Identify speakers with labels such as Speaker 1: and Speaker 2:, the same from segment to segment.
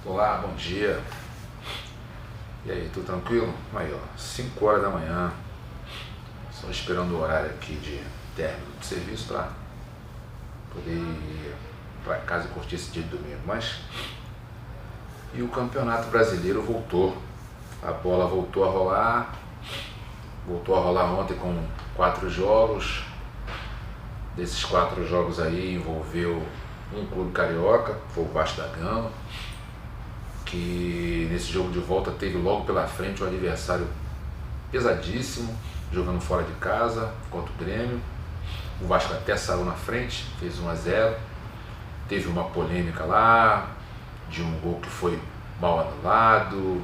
Speaker 1: Olá, bom dia. E aí, tudo tranquilo? Aí, ó, 5 horas da manhã. Só esperando o horário aqui de término do serviço para poder ir para casa e curtir esse dia de domingo. E o Campeonato Brasileiro voltou. A bola voltou a rolar. Voltou a rolar ontem com 4 jogos. Desses 4 jogos aí envolveu um clube carioca, foi o Vasco da Gama, que nesse jogo de volta teve logo pela frente um adversário pesadíssimo, jogando fora de casa contra o Grêmio. O Vasco até saiu na frente, fez 1-0. Teve uma polêmica lá, de um gol que foi mal anulado.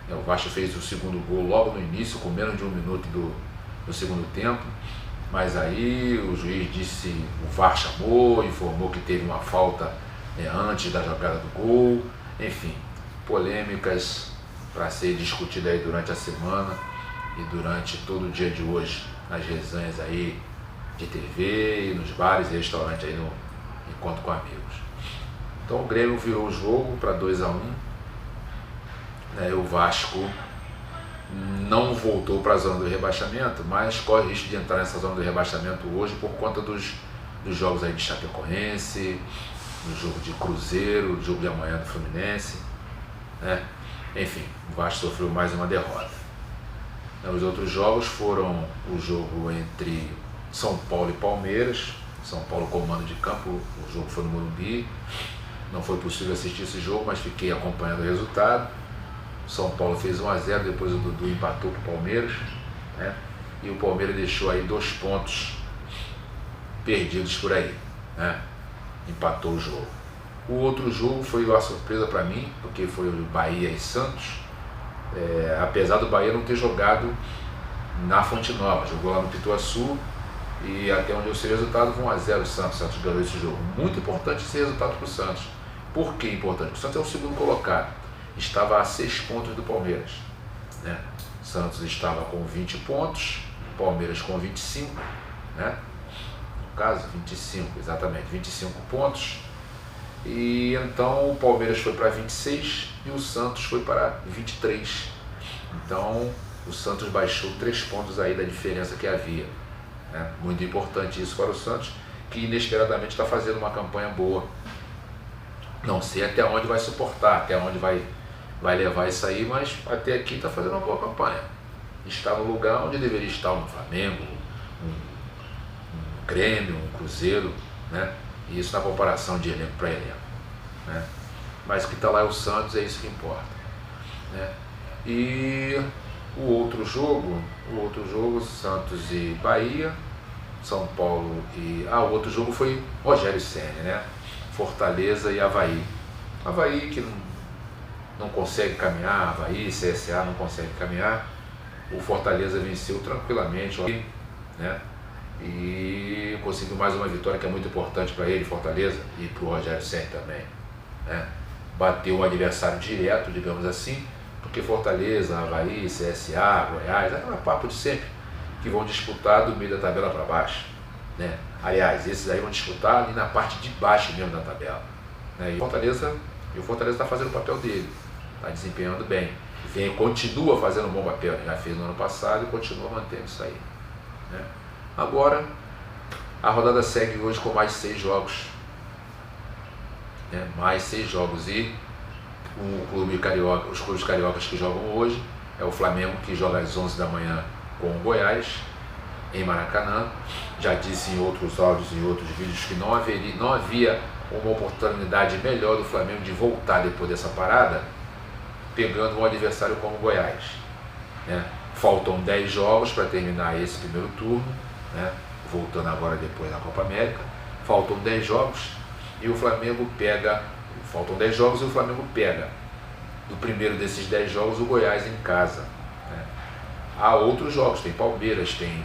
Speaker 1: O Vasco fez o segundo gol logo no início, com menos de 1 minuto do segundo tempo. Mas aí o juiz disse, o VAR chamou, informou que teve uma falta antes da jogada do gol. Enfim, polêmicas para ser discutida aí durante a semana e durante todo o dia de hoje, nas resenhas aí de TV e nos bares e restaurantes aí no encontro com amigos. Então o Grêmio virou o jogo para 2-1, o Vasco não voltou para a zona do rebaixamento, mas corre risco de entrar nessa zona do rebaixamento hoje por conta dos jogos aí de Chapecoense, do jogo de Cruzeiro, do jogo de amanhã do Fluminense, né? Enfim, o Vasco sofreu mais uma derrota. Os outros jogos foram o jogo entre São Paulo e Palmeiras. São Paulo comando de campo, o jogo foi no Morumbi. Não foi possível assistir esse jogo, mas fiquei acompanhando o resultado. São Paulo fez 1-0, depois o Dudu empatou para o Palmeiras, né? E o Palmeiras deixou aí 2 pontos perdidos por aí, né? Empatou o jogo. O outro jogo foi uma surpresa para mim, porque foi o Bahia e Santos. Apesar do Bahia não ter jogado na Fonte Nova, jogou lá no Pituaçu, e até onde eu sei o resultado foi 1-0 o Santos. O Santos ganhou esse jogo. Muito importante esse resultado para o Santos. Por que importante? Porque o Santos é o segundo colocado. Estava a 6 pontos do Palmeiras, né? Santos estava com 20 pontos, Palmeiras com 25, né? No caso, 25, exatamente, 25 pontos. E então o Palmeiras foi para 26 e o Santos foi para 23. Então o Santos baixou 3 pontos aí da diferença que havia, né? Muito importante isso para o Santos, que inesperadamente está fazendo uma campanha boa. Não sei até onde vai suportar, até onde vai levar isso aí, mas até aqui está fazendo uma boa campanha. Está no lugar onde deveria estar um Flamengo, um Grêmio, um Cruzeiro, né? E isso na comparação de elenco para elenco, né? Mas o que está lá é o Santos, é isso que importa, né? E o outro jogo, Santos e Bahia, São Paulo e... o outro jogo foi Rogério Ceni, né? Fortaleza e Avaí. Avaí que não consegue caminhar, Avaí, CSA não consegue caminhar. O Fortaleza venceu tranquilamente, né? E conseguiu mais uma vitória que é muito importante para ele, Fortaleza, e para o Rogério Ceni também, né? Bateu um adversário direto, digamos assim, porque Fortaleza, Avaí, CSA, Goiás, é aquele papo de sempre, que vão disputar do meio da tabela para baixo, né? Aliás, esses aí vão disputar ali na parte de baixo mesmo da tabela, né? E o Fortaleza está fazendo o papel dele, está desempenhando bem, continua fazendo um bom papel, já fez no ano passado e continua mantendo isso aí, né? Agora, a rodada segue hoje com mais 6 jogos, né? Mais 6 jogos, e o clube carioca, os clubes cariocas que jogam hoje é o Flamengo, que joga às 11 da manhã com o Goiás, em Maracanã. Já disse em outros áudios e outros vídeos que não havia uma oportunidade melhor do Flamengo de voltar depois dessa parada, pegando um adversário como o Goiás, né? Faltam 10 jogos para terminar esse primeiro turno, né? Voltando agora depois na Copa América, faltam 10 jogos e o Flamengo pega, do primeiro desses 10 jogos o Goiás em casa, né? Há outros jogos, tem Palmeiras, tem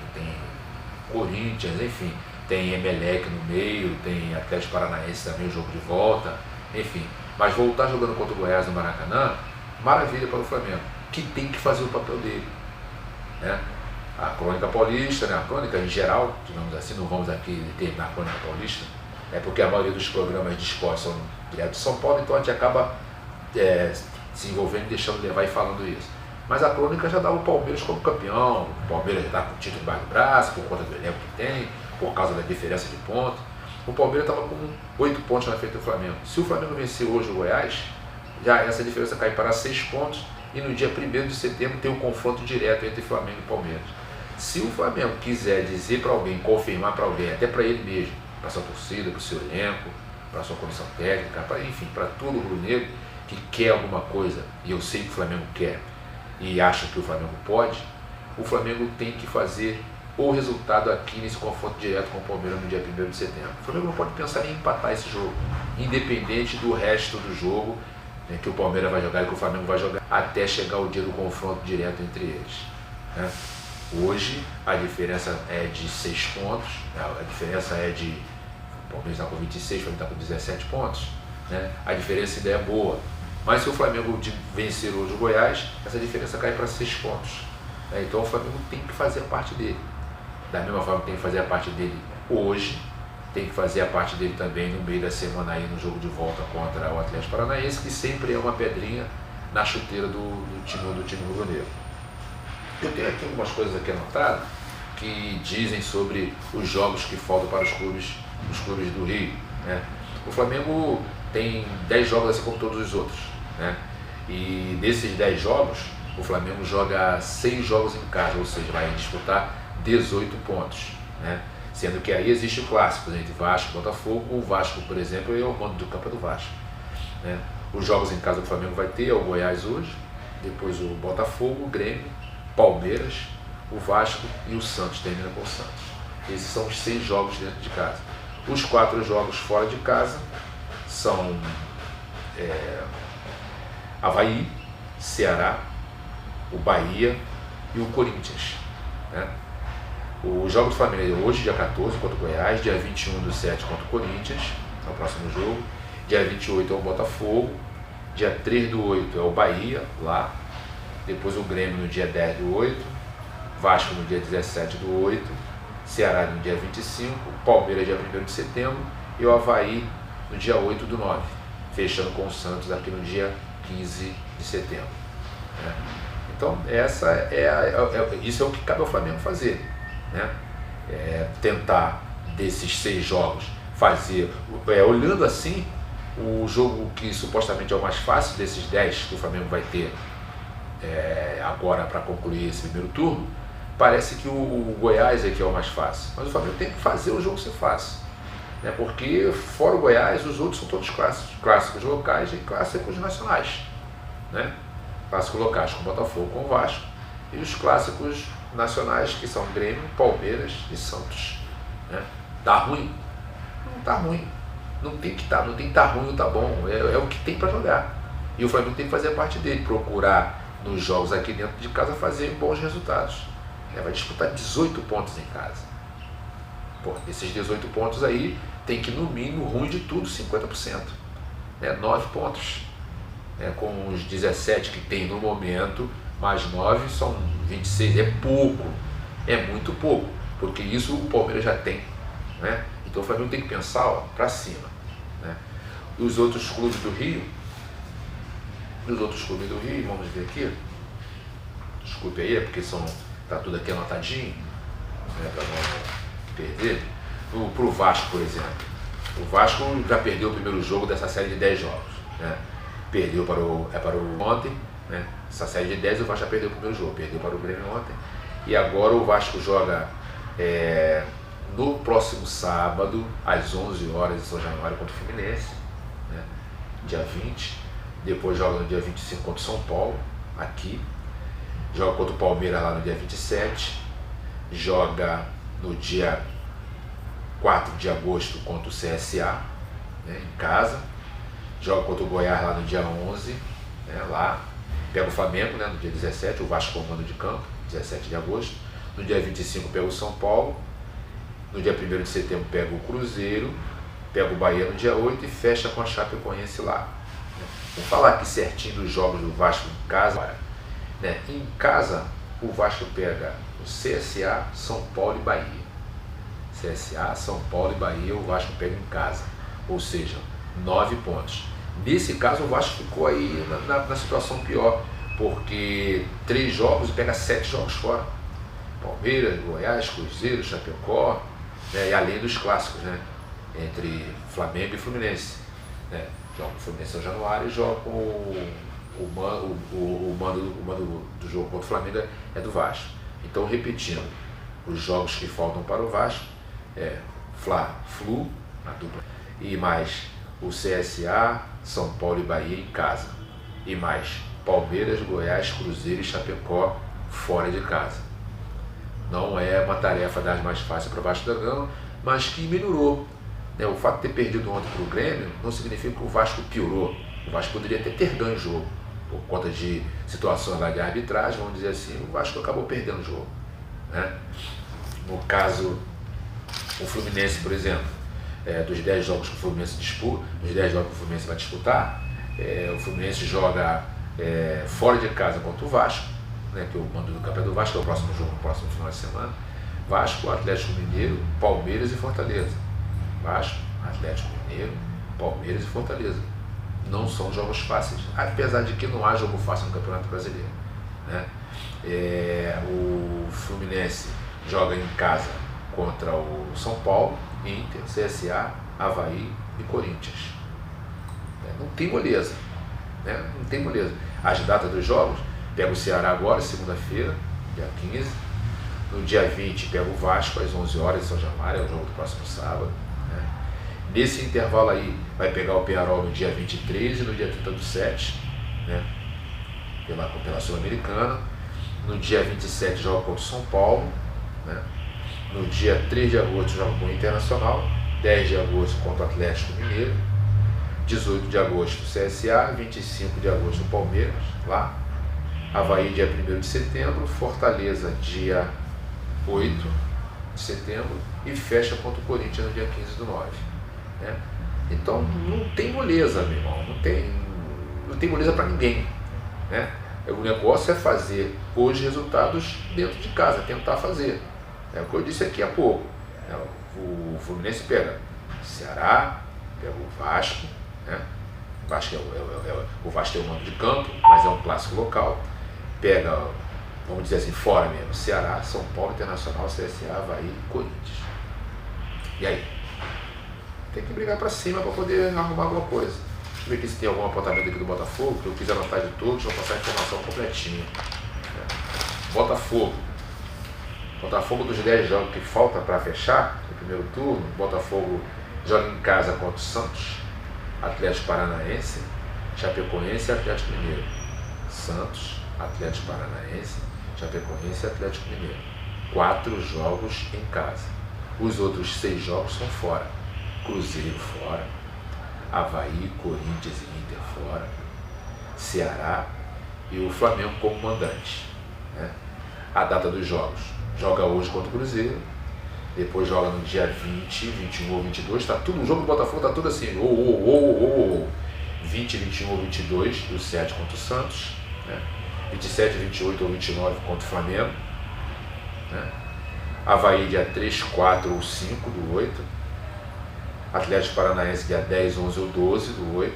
Speaker 1: Corinthians, enfim, tem Emelec no meio, tem Atlético Paranaense também, o jogo de volta, enfim. Mas voltar jogando contra o Goiás no Maracanã, maravilha para o Flamengo, que tem que fazer o papel dele, né? A crônica paulista, né? A crônica em geral, digamos assim, não vamos aqui determinar a crônica paulista, porque a maioria dos programas de esporte são direto de São Paulo, então a gente acaba se envolvendo, deixando levar e falando isso. Mas a crônica já dava o Palmeiras como campeão, o Palmeiras já está com o título embaixo do braço, por conta do elenco que tem, por causa da diferença de pontos. O Palmeiras estava com 8 pontos na frente do Flamengo. Se o Flamengo vencer hoje o Goiás, já essa diferença cai para 6 pontos e no dia 1º de setembro tem um confronto direto entre Flamengo e Palmeiras. Se o Flamengo quiser dizer para alguém, confirmar para alguém, até para ele mesmo, para sua torcida, para o seu elenco, para sua comissão técnica, enfim, para todo o rubro-negro que quer alguma coisa, e eu sei que o Flamengo quer e acha que o Flamengo pode, o Flamengo tem que fazer o resultado aqui nesse confronto direto com o Palmeiras no dia 1º de setembro. O Flamengo não pode pensar em empatar esse jogo, independente do resto do jogo, né, que o Palmeiras vai jogar e que o Flamengo vai jogar, até chegar o dia do confronto direto entre eles. Né? Hoje a diferença é de 6 pontos, a diferença é de... O Palmeiras está com 26, o Flamengo está com 17 pontos. Né? A diferença ainda é boa. Mas se o Flamengo vencer hoje o Goiás, essa diferença cai para 6 pontos. Né? Então o Flamengo tem que fazer a parte dele. Da mesma forma que tem que fazer a parte dele hoje, tem que fazer a parte dele também no meio da semana aí no jogo de volta contra o Atlético Paranaense, que sempre é uma pedrinha na chuteira do time rubro-negro. Eu tenho aqui algumas coisas aqui anotadas que dizem sobre os jogos que faltam para os clubes do Rio. Né? O Flamengo tem 10 jogos assim como todos os outros. Né? E desses 10 jogos, o Flamengo joga 6 jogos em casa, ou seja, vai disputar 18 pontos. Né? Sendo que aí existe clássicos entre Vasco e Botafogo. O Vasco, por exemplo, é o mando do campo do Vasco. Né? Os jogos em casa do Flamengo vai ter é o Goiás hoje, depois o Botafogo, o Grêmio, Palmeiras, o Vasco e o Santos, termina com o Santos. Esses são os 6 jogos dentro de casa. Os 4 jogos fora de casa são Avaí, Ceará, o Bahia e o Corinthians. Né? O jogo do Flamengo é hoje, dia 14, contra o Goiás, dia 21/7 contra o Corinthians, é o próximo jogo, dia 28 é o Botafogo, dia 3/8 é o Bahia, lá, depois o Grêmio no dia 10/8, Vasco no dia 17/8, Ceará no dia 25, Palmeiras dia 1º de setembro e o Avaí no dia 8/9, fechando com o Santos aqui no dia 15 de setembro. Né? Então, isso é o que cabe ao Flamengo fazer. Né? Tentar desses 6 jogos fazer, olhando assim, o jogo que supostamente é o mais fácil desses 10 que o Flamengo vai ter agora para concluir esse primeiro turno, parece que o Goiás é que é o mais fácil, mas o Flamengo tem que fazer o jogo ser fácil, né? Porque fora o Goiás os outros são todos clássicos locais e clássicos nacionais, né? Clássicos locais com o Botafogo, com o Vasco, e os clássicos nacionais que são Grêmio, Palmeiras e Santos. Né? Tá ruim? Não tá ruim. Não tem que estar ruim ou tá bom. É o que tem para jogar. E o Flamengo tem que fazer a parte dele, procurar nos jogos aqui dentro de casa fazer bons resultados. Vai disputar 18 pontos em casa. Pô, esses 18 pontos aí tem que no mínimo, ruim de tudo, 50%. 9 pontos. Com os 17 que tem no momento, mais 9 são 26, é pouco, é muito pouco, porque isso o Palmeiras já tem. Né? Então o Flamengo tem que pensar para cima. Né? E os outros clubes do Rio, vamos ver aqui, desculpe aí, porque está tudo aqui anotadinho, né, para não perder. Para o Vasco, por exemplo, o Vasco já perdeu o primeiro jogo dessa série de 10 jogos. Né? Perdeu para o ontem, né? Essa série de 10 o Vasco já perdeu o primeiro jogo, perdeu para o Grêmio ontem, e agora o Vasco joga no próximo sábado, às 11 horas em São Januário contra o Fluminense, né? Dia 20, depois joga no dia 25 contra o São Paulo, aqui, joga contra o Palmeiras lá no dia 27, joga no dia 4 de agosto contra o CSA, né, em casa, joga contra o Goiás lá no dia 11, né, lá, pega o Flamengo, né, no dia 17, o Vasco com mando de campo, 17 de agosto, no dia 25 pega o São Paulo, no dia 1º de setembro pega o Cruzeiro, pega o Bahia no dia 8 e fecha com a Chapecoense lá. Vamos falar aqui certinho dos jogos do Vasco em casa. Né? Em casa, o Vasco pega o CSA, São Paulo e Bahia. CSA, São Paulo e Bahia, o Vasco pega em casa. Ou seja, 9 pontos. Nesse caso o Vasco ficou aí na situação pior, porque 3 jogos e pega 7 jogos fora. Palmeiras, Goiás, Cruzeiro, Chapecó, né, e além dos clássicos, né, entre Flamengo e Fluminense. Né, joga o Fluminense em januário e joga com o mando do jogo contra o Flamengo é do Vasco. Então, repetindo, os jogos que faltam para o Vasco é Fla-Flu, na dupla, e mais o CSA, São Paulo e Bahia em casa, e mais Palmeiras, Goiás, Cruzeiro e Chapecó fora de casa. Não é uma tarefa das mais fáceis para o Vasco da Gama, mas que melhorou. O fato de ter perdido ontem para o Grêmio não significa que o Vasco piorou. O Vasco poderia até ter ganho o jogo, por conta de situações lá de arbitragem, vamos dizer assim, o Vasco acabou perdendo o jogo. Né? No caso, o Fluminense, por exemplo, dos 10 jogos que o Fluminense disputa, os 10 jogos que o Fluminense vai disputar, o Fluminense joga fora de casa contra o Vasco, né, que é o mando do campeonato do Vasco, que é o próximo jogo, no próximo final de semana. Vasco, Atlético Mineiro, Palmeiras e Fortaleza. Vasco, Atlético Mineiro, Palmeiras e Fortaleza. Não são jogos fáceis, apesar de que não há jogo fácil no Campeonato Brasileiro. Né? O Fluminense joga em casa contra o São Paulo, Inter, CSA, Avaí e Corinthians. Não tem moleza. Né? Não tem moleza. As datas dos jogos, pega o Ceará agora, segunda-feira, dia 15. No dia 20 pega o Vasco às 11 horas em São Januário, é o jogo do próximo sábado. Né? Nesse intervalo aí, vai pegar o Peñarol no dia 23 e no dia 30/7, né? pela Sul-Americana. No dia 27 joga contra o São Paulo. Né? No dia 3 de agosto joga com o Internacional. 10 de agosto contra o Atlético Mineiro. 18 de agosto CSA. 25 de agosto Palmeiras, lá. Avaí dia 1º de setembro. Fortaleza dia 8 de setembro. E fecha contra o Corinthians no dia 15/9. Né? Então não tem moleza, meu irmão. Não tem moleza para ninguém. Né? O negócio é fazer os resultados dentro de casa, tentar fazer. É o que eu disse aqui há pouco. O Fluminense pega Ceará, pega o Vasco. Né? O Vasco é o mando de campo, mas é um clássico local. Pega, vamos dizer assim, fora mesmo, Ceará, São Paulo, Internacional, CSA, Avaí e Corinthians. E aí? Tem que brigar para cima para poder arrumar alguma coisa. Deixa eu ver aqui se tem algum apontamento aqui do Botafogo, que eu fiz anotar de todos, vou passar a informação completinha. Botafogo, dos 10 jogos que falta para fechar no primeiro turno, Botafogo joga em casa contra o Santos, Atlético Paranaense, Chapecoense e Atlético Mineiro. Santos, Atlético Paranaense, Chapecoense e Atlético Mineiro. 4 jogos em casa. Os outros 6 jogos são fora. Cruzeiro fora, Avaí, Corinthians e Inter fora, Ceará e o Flamengo como mandante. Né? A data dos jogos: joga hoje contra o Cruzeiro, depois joga no dia 20, 21 ou 22, tá tudo, o jogo do Botafogo tá tudo assim, 20, 21 ou 22 do 7 contra o Santos, né? 27, 28 ou 29 contra o Flamengo, né? Avaí dia 3, 4 ou 5 do 8, Atlético Paranaense dia 10, 11 ou 12 do 8,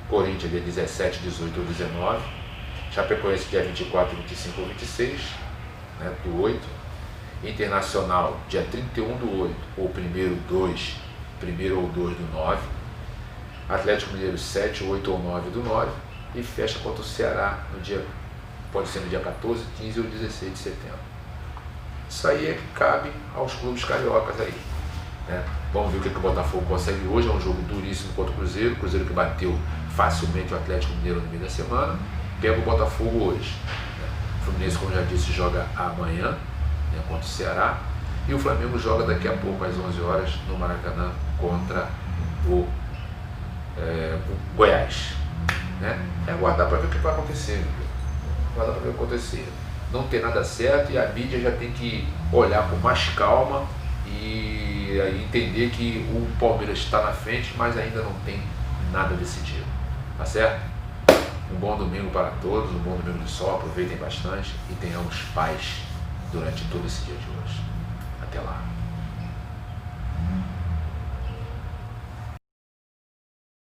Speaker 1: Corinthians dia 17, 18 ou 19, Chapecoense dia 24, 25 ou 26, né, do 8, Internacional dia 31 do 8, ou 1º ou 2 do 9, Atlético Mineiro 7, 8 ou 9 do 9, e fecha contra o Ceará no dia, pode ser no dia 14, 15 ou 16 de setembro. Isso aí é que cabe aos clubes cariocas aí. Né? Vamos ver o que o Botafogo consegue hoje. É um jogo duríssimo contra o Cruzeiro que bateu facilmente o Atlético Mineiro no meio da semana. Pega o Botafogo hoje. Né? O Fluminense, como já disse, joga amanhã, né, contra o Ceará, e o Flamengo joga daqui a pouco às 11 horas no Maracanã contra o Goiás. Né? É aguardar para ver o que vai acontecer. Aguardar para ver o que vai acontecer. Não tem nada certo e a mídia já tem que olhar com mais calma e entender que o Palmeiras está na frente, mas ainda não tem nada decidido. Tá certo? Um bom domingo para todos, um bom domingo de sol, aproveitem bastante e tenhamos paz durante todo esse dia de hoje. Até lá.